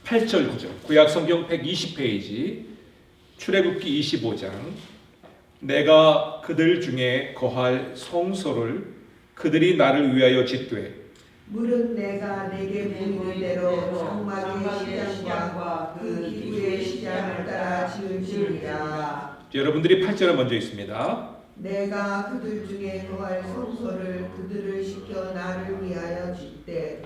8절 9절 구약성경 120페이지 출애굽기 25장 내가 그들 중에 거할 성소를 그들이 나를 위하여 짓되 물은 내가 내게 보이는 대로 성막의 시장과 그 기구의 시장을 따라 지을지니라. 여러분들이 8절을 먼저 있습니다. 내가 그들 중에 거할 성소를 그들을 시켜 나를 위하여 짓되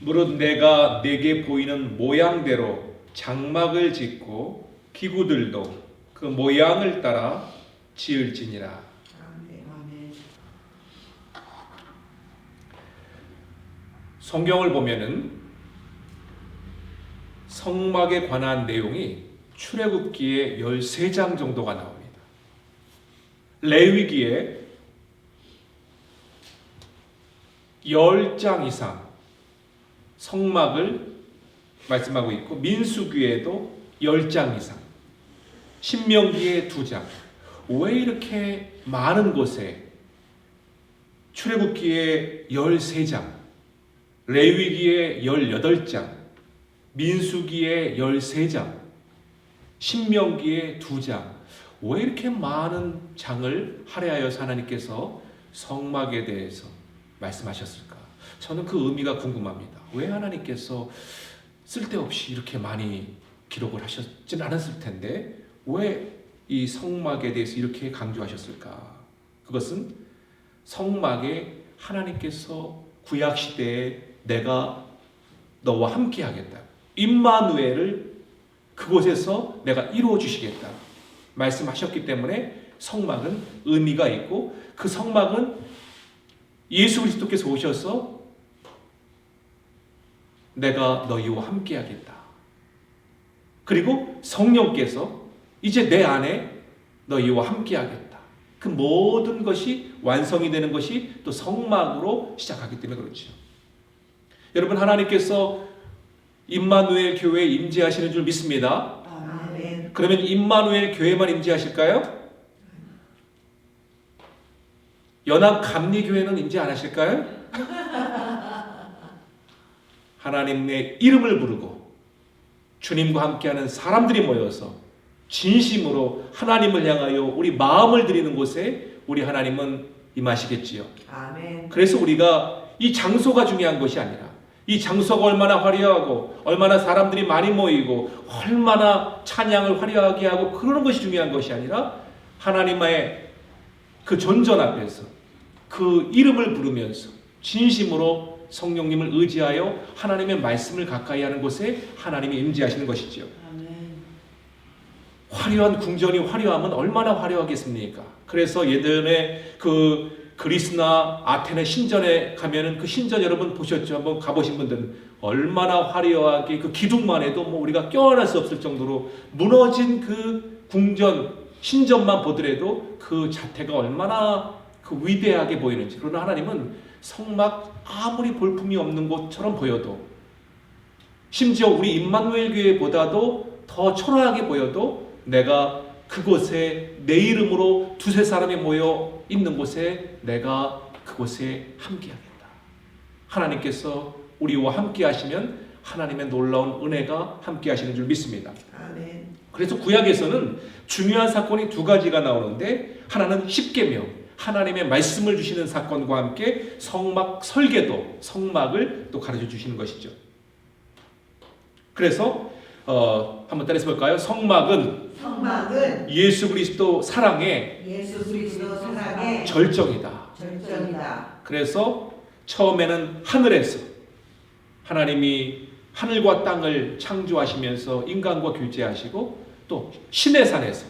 무릇 내가 내게 보이는 모양대로 장막을 짓고 기구들도 그 모양을 따라 지을지니라. 아멘. 성경을 보면은 성막에 관한 내용이 출애굽기에 13장 정도가 나옵니다. 레위기에 10장 이상 성막을 말씀하고 있고 민수기에도 10장 이상, 신명기에 2장. 왜 이렇게 많은 곳에 출애굽기에 13장, 레위기에 18장, 민수기에 13장, 신명기에 2장, 왜 이렇게 많은 장을 할애하여서 하나님께서 성막에 대해서 말씀하셨을까? 저는 그 의미가 궁금합니다. 왜 하나님께서 쓸데없이 이렇게 많이 기록을 하셨지는 않았을 텐데 왜 이 성막에 대해서 이렇게 강조하셨을까? 그것은 성막에 하나님께서 구약시대에 내가 너와 함께 하겠다. 임마누엘을 그곳에서 내가 이루어 주시겠다. 말씀하셨기 때문에 성막은 의미가 있고 그 성막은 예수 그리스도께서 오셔서 내가 너희와 함께 하겠다. 그리고 성령께서 이제 내 안에 너희와 함께 하겠다. 그 모든 것이 완성이 되는 것이 또 성막으로 시작하기 때문에 그렇죠. 여러분 하나님께서 임마누엘 교회에 임재하시는 줄 믿습니다. 아멘. 그러면 임마누엘 교회만 임재하실까요? 연합 감리교회는 임재 안 하실까요? 하나님의 이름을 부르고 주님과 함께하는 사람들이 모여서 진심으로 하나님을 향하여 우리 마음을 드리는 곳에 우리 하나님은 임하시겠지요. 아멘. 그래서 우리가 이 장소가 중요한 것이 아니라 이 장소가 얼마나 화려하고 얼마나 사람들이 많이 모이고 얼마나 찬양을 화려하게 하고 그러는 것이 중요한 것이 아니라 하나님의 그 존전 앞에서 그 이름을 부르면서 진심으로 성령님을 의지하여 하나님의 말씀을 가까이 하는 곳에 하나님이 임재하시는 것이지요. 화려한 궁전이 화려하면 얼마나 화려하겠습니까? 그래서 예전에 그 그리스나 아테네 신전에 가면은 그 신전 여러분 보셨죠? 한번 가보신 분들은 얼마나 화려하게 그 기둥만 해도 뭐 우리가 껴안을 수 없을 정도로 무너진 그 궁전 신전만 보더라도 그 자태가 얼마나 그 위대하게 보이는지. 그러나 하나님은 성막 아무리 볼품이 없는 곳처럼 보여도 심지어 우리 임마누엘 교회보다도 더 초라하게 보여도 내가 그곳에 내 이름으로 두세 사람이 모여 있는 곳에 내가 그곳에 함께하겠다. 하나님께서 우리와 함께 하시면 하나님의 놀라운 은혜가 함께 하시는 줄 믿습니다. 아멘. 그래서 구약에서는 중요한 사건이 두 가지가 나오는데 하나는 십계명, 하나님의 말씀을 주시는 사건과 함께 성막 설계도, 성막을 또 가르쳐 주시는 것이죠. 그래서 한번 따라서 볼까요? 성막은 예수 그리스도 사랑의 절정이다. 그래서 처음에는 하늘에서 하나님이 하늘과 땅을 창조하시면서 인간과 교제하시고 또 시내산에서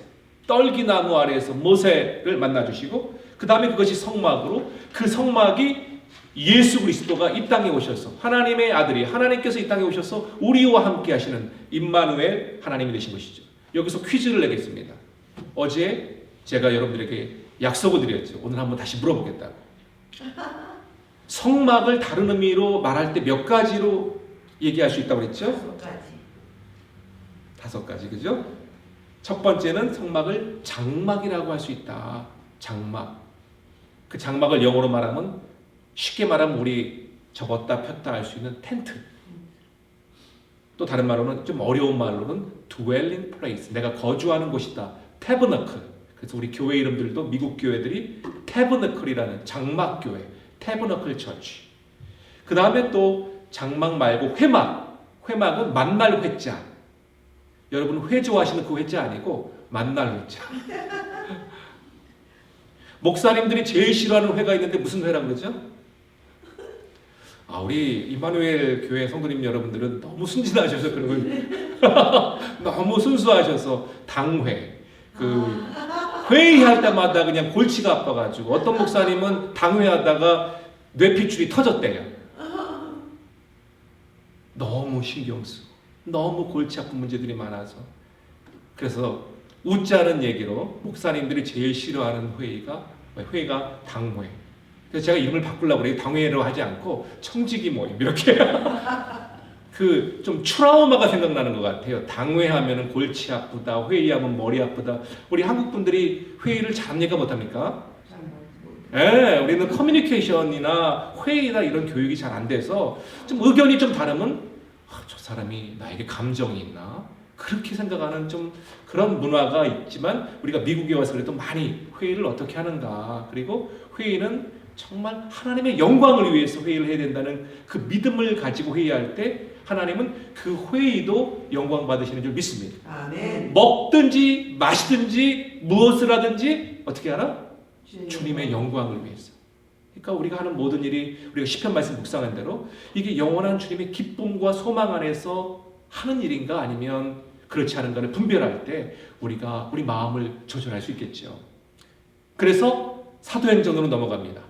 떨기나무 아래에서 모세를 만나주시고 그 다음에 그것이 성막으로 그 성막이 예수 그리스도가 이 땅에 오셔서 하나님의 아들이 하나님께서 이 땅에 오셔서 우리와 함께 하시는 임마누엘 하나님이 되신 것이죠. 여기서 퀴즈를 내겠습니다. 어제 제가 여러분들에게 약속을 드렸죠. 오늘 한번 다시 물어보겠다고. 성막을 다른 의미로 말할 때 몇 가지로 얘기할 수 있다고 그랬죠? 5가지, 그죠? 첫 번째는 성막을 장막이라고 할 수 있다. 장막. 그 장막을 영어로 말하면 쉽게 말하면 우리 접었다 폈다 할 수 있는 텐트. 또 다른 말로는 좀 어려운 말로는 dwelling place, 내가 거주하는 곳이다. tabernacle. 그래서 우리 교회 이름들도 미국 교회들이 tabernacle이라는 장막교회, tabernacle church. 그 다음에 또 장막 말고 회막. 회막은 만날 회자. 여러분 회 좋아하시는 그 회자 아니고 만날 회자. 목사님들이 제일 싫어하는 회가 있는데 무슨 회라고 그러죠? 우리 이마누엘 교회 성도님 여러분들은 너무 순진하셔서 그런 걸 너무 순수하셔서 당회 회의할 때마다 그냥 골치가 아파가지고 어떤 목사님은 당회하다가 뇌피줄이 터졌대요. 너무 신경 쓰고 너무 골치 아픈 문제들이 많아서 그래서 웃자는 얘기로 목사님들이 제일 싫어하는 회의가 당회. 그래서 제가 이름을 바꾸려고 그래요. 당회로 하지 않고 청지기 모임 이렇게 그 좀 트라우마가 생각나는 것 같아요. 당회하면은 골치 아프다, 회의하면 머리 아프다. 우리 한국 분들이 회의를 잘합니까 못합니까? 네, 우리는 커뮤니케이션이나 회의나 이런 교육이 잘 안 돼서 좀 의견이 좀 다르면 저 사람이 나에게 감정이 있나? 그렇게 생각하는 좀 그런 문화가 있지만 우리가 미국에 와서 그래도 많이 회의를 어떻게 하는가. 그리고 회의는 정말 하나님의 영광을 위해서 회의를 해야 된다는 그 믿음을 가지고 회의할 때 하나님은 그 회의도 영광 받으시는 줄 믿습니다. 아멘. 먹든지 마시든지 무엇을 하든지 어떻게 하나? 주님의 영광을 위해서. 그러니까 우리가 하는 모든 일이 우리가 시편 말씀 묵상한 대로 이게 영원한 주님의 기쁨과 소망 안에서 하는 일인가 아니면 그렇지 않은가를 분별할 때 우리가 우리 마음을 조절할 수 있겠죠. 그래서 사도행전으로 넘어갑니다.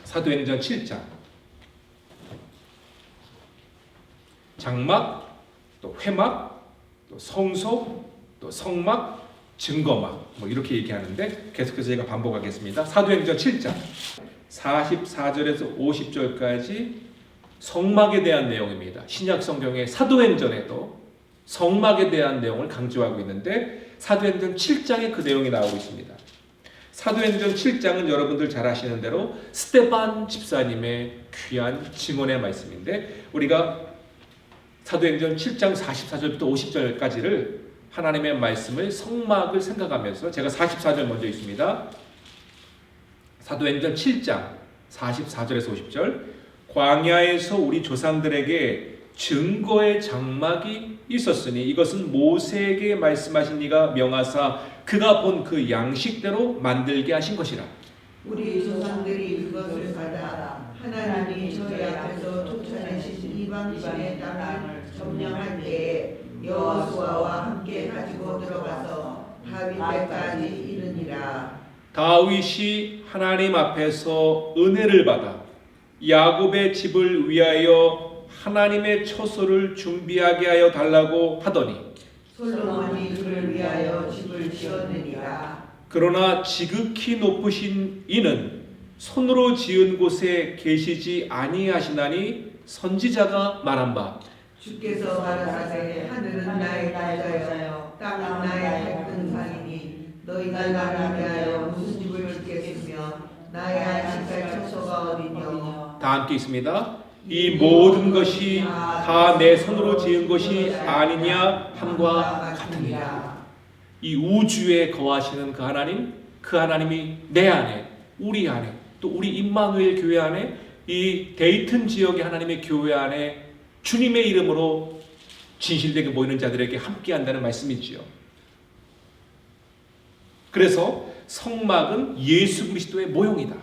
사도행전 7장. 장막, 또 회막, 또 성소, 또 성막, 증거막 이렇게 얘기하는데 계속해서 제가 반복하겠습니다. 사도행전 7장 44절에서 50절까지 성막에 대한 내용입니다. 신약 성경의 사도행전에도 성막에 대한 내용을 강조하고 있는데 사도행전 7장에 그 내용이 나오고 있습니다. 사도행전 7장은 여러분들 잘 아시는 대로 스데반 집사님의 귀한 증언의 말씀인데 우리가 사도행전 7장 44절부터 50절까지를 하나님의 말씀을 성막을 생각하면서 제가 44절 먼저 있습니다. 사도행전 7장 44절에서 50절 광야에서 우리 조상들에게 증거의 장막이 있었으니 이것은 모세에게 말씀하신 이가 명하사 그가 본 그 양식대로 만들게 하신 것이라. 우리 조상들이 그것을 받아 하나님이 저희 앞에서 쫓아내신 이방신의 땅을 점령할 때에 여호수아와 함께 가지고 들어가서 다윗에까지 이르니라. 다윗이 하나님 앞에서 은혜를 받아 야곱의 집을 위하여 하나님의 처소를 준비하게 하여 달라고 하더니 솔로몬이 그를 위하여 집을 지었느니라. 그러나 지극히 높으신 이는 손으로 지은 곳에 계시지 아니하시나니 선지자가 말한 바 주께서 가라사대 하늘은 나의 달자여 땅은 나의 갈등상이니 너희가 나를 위하여 무슨 집을 짓겠으며 나의 안식할 처소가 어디뇨. 다 함께 있습니다. 이 모든 것이 다 내 손으로 지은 것이 아니냐 함과 같으니라. 이 우주에 거하시는 그 하나님, 그 하나님이 내 안에, 우리 안에, 또 우리 임마누엘 교회 안에, 이 데이튼 지역의 하나님의 교회 안에 주님의 이름으로 진실되게 모이는 자들에게 함께 한다는 말씀이지요. 그래서 성막은 예수 그리스도의 모형이다.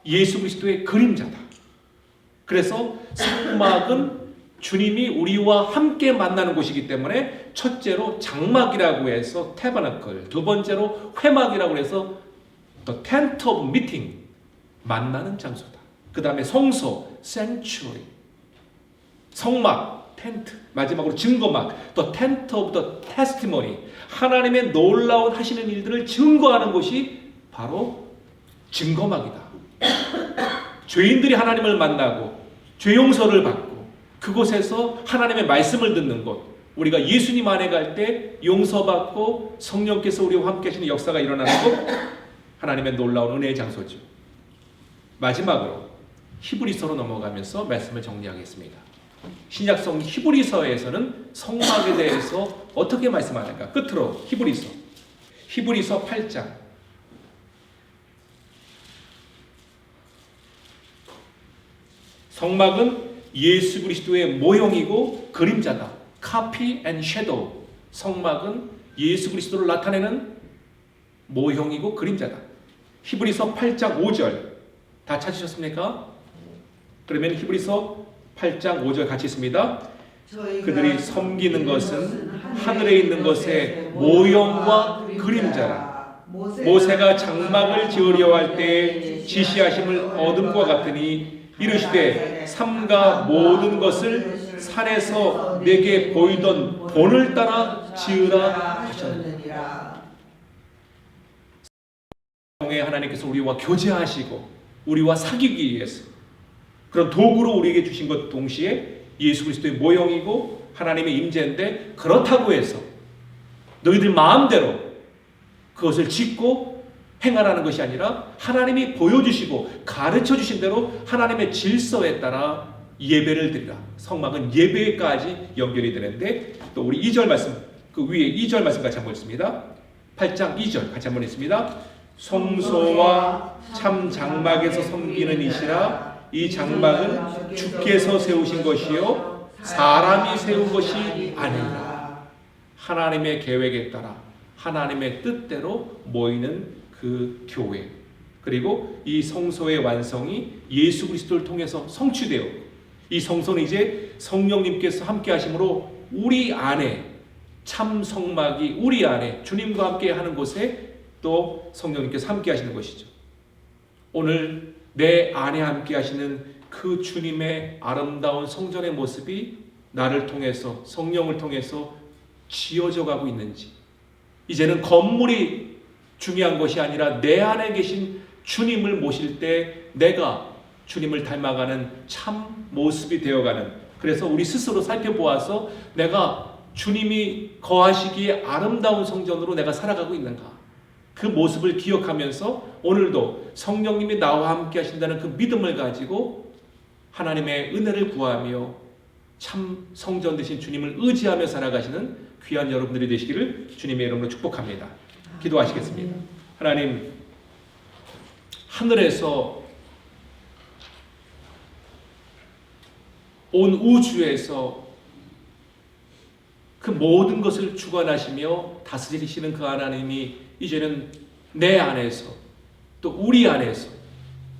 예수 그리스도의 그림자다. 그래서 성막은 주님이 우리와 함께 만나는 곳이기 때문에 첫째로 장막이라고 해서 태버나클, 두 번째로 회막이라고 해서 the tent of meeting, 만나는 장소다. 그 다음에 성소, sanctuary, 성막, 텐트, 마지막으로 증거막, the tent of the testimony, 하나님의 놀라운 하시는 일들을 증거하는 곳이 바로 증거막이다. 죄인들이 하나님을 만나고 죄 용서를 받고 그곳에서 하나님의 말씀을 듣는 곳, 우리가 예수님 안에 갈 때 용서받고 성령께서 우리와 함께 하시는 역사가 일어나는 곳, 하나님의 놀라운 은혜의 장소죠. 마지막으로 히브리서로 넘어가면서 말씀을 정리하겠습니다. 신약성 히브리서에서는 성막에 대해서 어떻게 말씀하는가? 끝으로 히브리서 8장. 성막은 예수 그리스도의 모형이고 그림자다. Copy and shadow. 성막은 예수 그리스도를 나타내는 모형이고 그림자다. 히브리서 8장 5절 다 찾으셨습니까? 그러면 히브리서 8장 5절 같이 있습니다. 그들이 섬기는 것은 하늘에 있는 것의 모형과 그림자라. 모세가 장막을 지으려 할 때 지시하심을 얻음과 같으니 이르시되 삼가 모든 것을 산에서 내게 보이던 본을 따라 지으라 하셨느니라. 하나님께서 우리와 교제하시고 우리와 사귀기 위해서 그런 도구로 우리에게 주신 것 동시에 예수 그리스도의 모형이고 하나님의 임재인데, 그렇다고 해서 너희들 마음대로 그것을 짓고 행하라는 것이 아니라 하나님이 보여주시고 가르쳐주신 대로 하나님의 질서에 따라 예배를 드리라. 성막은 예배까지 연결이 되는데, 또 우리 2절 말씀, 그 위에 2절 말씀 같이 한번 읽습니다. 8장 2절 같이 한번 읽습니다. 성소와 참 장막에서 섬기는 이시라. 이 장막은 주께서 세우신 것이요 사람이 세운 것이 아니라. 하나님의 계획에 따라 하나님의 뜻대로 모이는 그 교회, 그리고 이 성소의 완성이 예수 그리스도를 통해서 성취되어 이 성소는 이제 성령님께서 함께 하심으로 우리 안에, 참 성막이 우리 안에 주님과 함께 하는 곳에 또 성령님께서 함께 하시는 것이죠. 오늘 내 안에 함께 하시는 그 주님의 아름다운 성전의 모습이 나를 통해서, 성령을 통해서 지어져 가고 있는지, 이제는 건물이 중요한 것이 아니라 내 안에 계신 주님을 모실 때 내가 주님을 닮아가는 참 모습이 되어가는, 그래서 우리 스스로 살펴보아서 내가 주님이 거하시기에 아름다운 성전으로 내가 살아가고 있는가, 그 모습을 기억하면서 오늘도 성령님이 나와 함께 하신다는 그 믿음을 가지고 하나님의 은혜를 구하며 참 성전 되신 주님을 의지하며 살아가시는 귀한 여러분들이 되시기를 주님의 이름으로 축복합니다. 기도하시겠습니다. 하나님, 하늘에서 온 우주에서 그 모든 것을 주관하시며 다스리시는 그 하나님이 이제는 내 안에서, 또 우리 안에서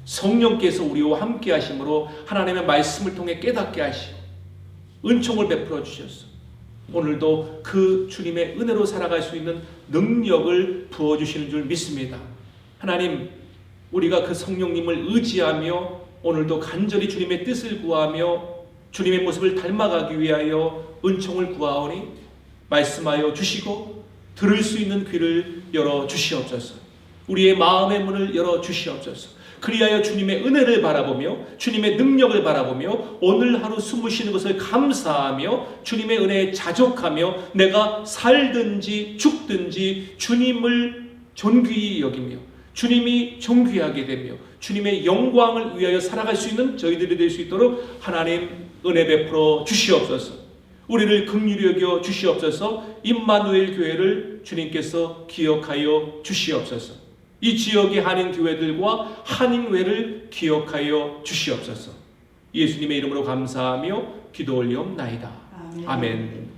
성령께서 우리와 함께 하심으로 하나님의 말씀을 통해 깨닫게 하시고 은총을 베풀어 주셨어. 오늘도 그 주님의 은혜로 살아갈 수 있는 능력을 부어주시는 줄 믿습니다. 하나님, 우리가 그 성령님을 의지하며 오늘도 간절히 주님의 뜻을 구하며 주님의 모습을 닮아가기 위하여 은총을 구하오니 말씀하여 주시고 들을 수 있는 귀를 열어 주시옵소서. 우리의 마음의 문을 열어 주시옵소서. 그리하여 주님의 은혜를 바라보며 주님의 능력을 바라보며 오늘 하루 숨을 쉬는 것을 감사하며 주님의 은혜에 자족하며 내가 살든지 죽든지 주님을 존귀히 여기며 주님이 존귀하게 되며 주님의 영광을 위하여 살아갈 수 있는 저희들이 될 수 있도록 하나님 은혜 베풀어 주시옵소서. 우리를 긍휼히 여겨 주시옵소서. 임마누엘 교회를 주님께서 기억하여 주시옵소서. 이 지역의 한인교회들과 한인회를 기억하여 주시옵소서. 예수님의 이름으로 감사하며 기도 올리옵나이다. 아멘.